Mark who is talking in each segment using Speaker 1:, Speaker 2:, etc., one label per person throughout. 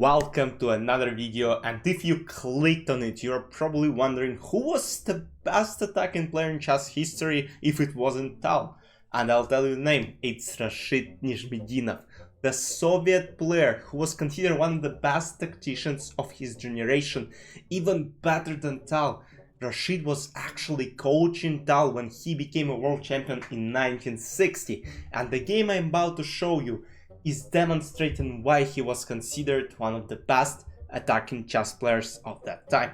Speaker 1: Welcome to another video, and if you clicked on it, you're probably wondering who was the best attacking player in chess history if it wasn't Tal. And I'll tell you the name, it's Rashid Nezhmetdinov, the Soviet player who was considered one of the best tacticians of his generation, even better than Tal. Rashid was actually coaching Tal when he became a world champion in 1960, and the game I'm about to show you is demonstrating why he was considered one of the best attacking chess players of that time.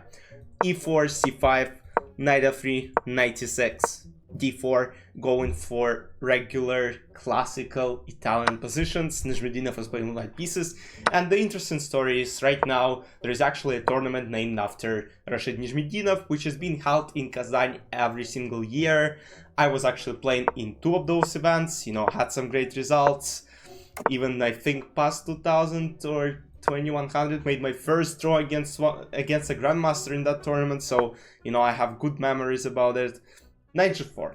Speaker 1: e4, c5, knight f3, knight e6, d4, going for regular classical Italian positions. Nezhmetdinov was playing light pieces, and the interesting story is right now there is actually a tournament named after Rashid Nezhmetdinov, which is being held in Kazan every single year. I was actually playing in two of those events, had some great results. Even I think past 2000 or 2100 made my first draw against a Grandmaster in that tournament, so I have good memories about it. Knight g4.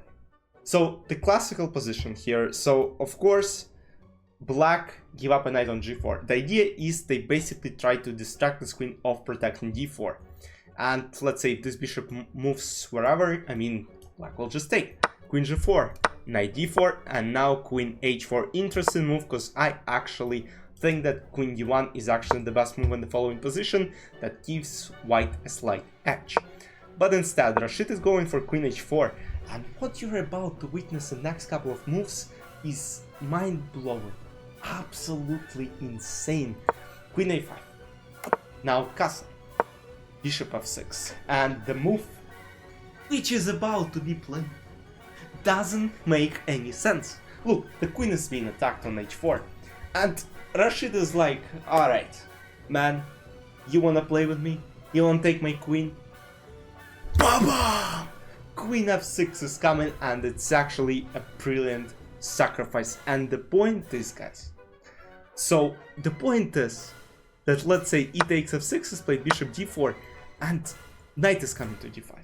Speaker 1: So the classical position here, so of course black give up a knight on g4. The idea is they basically try to distract this queen of protecting d4, and let's say if this bishop moves wherever, black will just take. Queen g4, knight d4, and now queen h4. Interesting move, because I actually think that queen d1 is actually the best move in the following position that gives white a slight edge. But instead Rashid is going for queen h4, and what you're about to witness in the next couple of moves is mind-blowing, absolutely insane. Queen a5, now castle, bishop f6, and the move which is about to be played doesn't make any sense. Look, the queen is being attacked on h4, and Rashid is like, alright, man, you wanna play with me? You wanna take my queen? Baba! Queen f6 is coming, and it's actually a brilliant sacrifice. And the point is, guys, so the point is that let's say e takes f6 is played, bishop d4, and knight is coming to d5.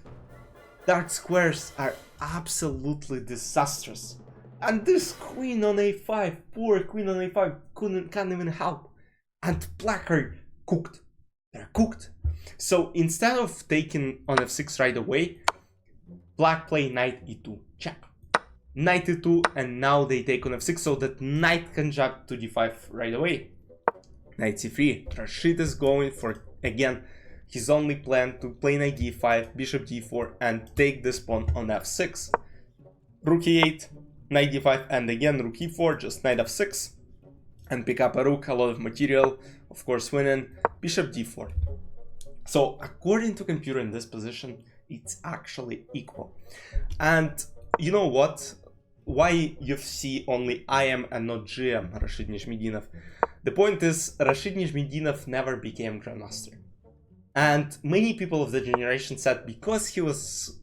Speaker 1: Dark squares are absolutely disastrous, and this queen on a5, poor queen on a5, can't even help, and black are cooked. They're cooked. So instead of taking on f6 right away, black play knight e2, check, knight e2, and now they take on f6 so that knight can jump to d5 right away. Knight c3, Rashid is going for, again, his only plan to play knight d5, bishop d4, and take this pawn on f6. Rook e8, knight d5, and again rook e4, just knight f6, and pick up a rook, a lot of material, of course winning, bishop d4. So according to computer in this position, it's actually equal. And you know what? Why you see only IM and not GM Rashid Nezhmetdinov? The point is, Rashid Nezhmetdinov never became Grandmaster. And many people of the generation said because he was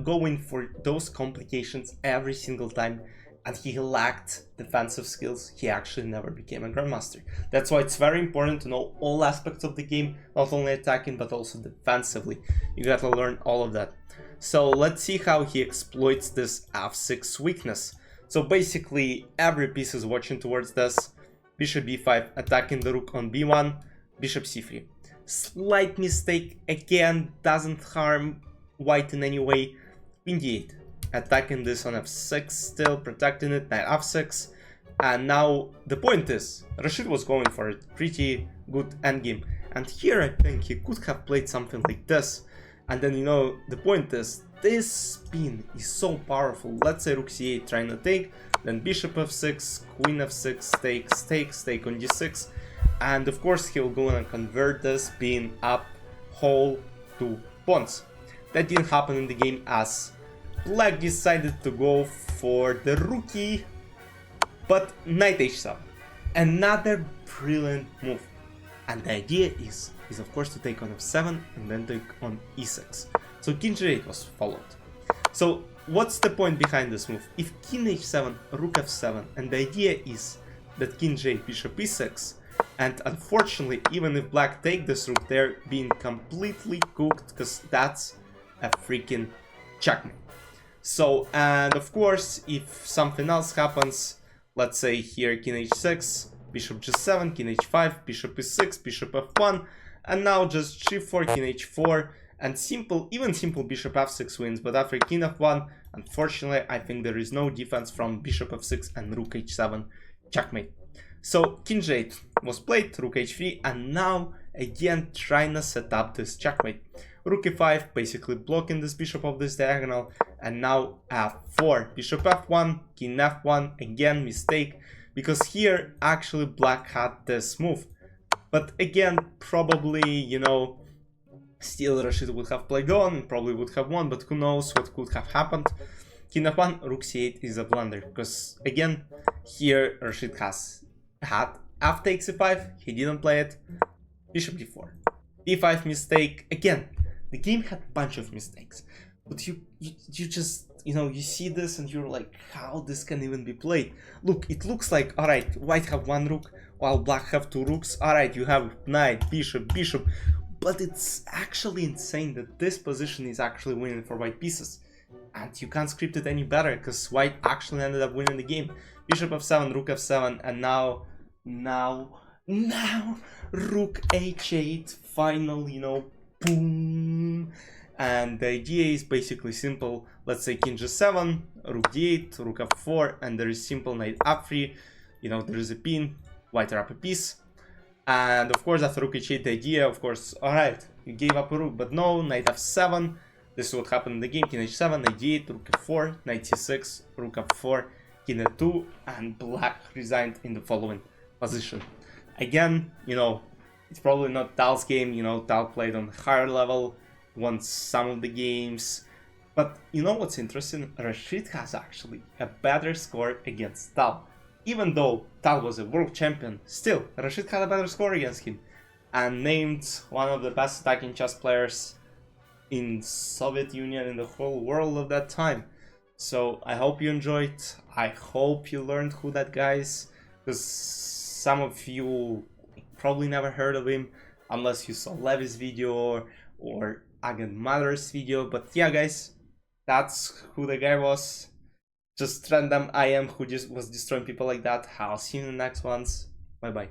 Speaker 1: going for those complications every single time and he lacked defensive skills, he actually never became a Grandmaster. That's why it's very important to know all aspects of the game, not only attacking but also defensively. You gotta learn all of that. So let's see how he exploits this f6 weakness. So basically every piece is watching towards this. Bishop b5, attacking the rook on b1, bishop c3. Slight mistake, again, doesn't harm white in any way. Queen d8, attacking this on f6, still protecting it, knight f6. And now the point is, Rashid was going for a pretty good endgame, and here I think he could have played something like this. And then the point is, this spin is so powerful. Let's say rook c8 trying to take, then bishop f6, queen f6, take on d6. And of course he'll go and convert this being up whole to pawns. That didn't happen in the game as black decided to go for the rookie, but knight h7, another brilliant move. And the idea is of course to take on f7 and then take on e6. So king g8 was followed. So what's the point behind this move? If king h7, rook f7, and the idea is that king g8, bishop e6, and unfortunately, even if black take this rook, they're being completely cooked, because that's a freaking checkmate. So, and of course, if something else happens, let's say here king h6, bishop g7, king h5, bishop e6, bishop f1, and now just g4, king h4, and simple, even simple bishop f6 wins, but after king f1, unfortunately, I think there is no defense from bishop f6 and rook h7, checkmate. So king g8 was played, rook h3, and now again trying to set up this checkmate. Rook e5, basically blocking this bishop of this diagonal, and now f4, bishop f1, king f1, again mistake, because here actually black had this move. But again, probably, you know, still Rashid would have played on, probably would have won, but who knows what could have happened. King f1, rook c8 is a blunder, because again, here Rashid has had f takes e5, he didn't play it, bishop d4, e5 mistake, again, the game had a bunch of mistakes, but you just, you know, you see this and you're like, how this can even be played? Look, it looks like, alright, white have one rook, while black have two rooks, alright, you have knight, bishop, bishop, but it's actually insane that this position is actually winning for white pieces. And you can't script it any better, because white actually ended up winning the game. Bishop f7, rook f7, and now rook h8, final, you know, boom. And the idea is basically simple. Let's say king g7, rook d8, rook f4, and there is simple knight f3. You know, there is a pin, white are up a piece. And of course, after rook h8, the idea, of course, alright, you gave up a rook, but no, knight f7. This is what happened in the game, king h7, knight d8, rook f4, knight c6, rook f4, king e2, and black resigned in the following position. Again, you know, it's probably not Tal's game, you know, Tal played on a higher level, won some of the games, but you know what's interesting? Rashid has actually a better score against Tal. Even though Tal was a world champion, still, Rashid had a better score against him, and named one of the best attacking chess players in Soviet Union, in the whole world of that time. So I hope you enjoyed, I hope you learned who that guy is, because some of you probably never heard of him, unless you saw Lev's video or Grandmaster's video, but yeah guys, that's who the guy was, just random IM who just was destroying people like that. I'll see you in the next ones, bye bye.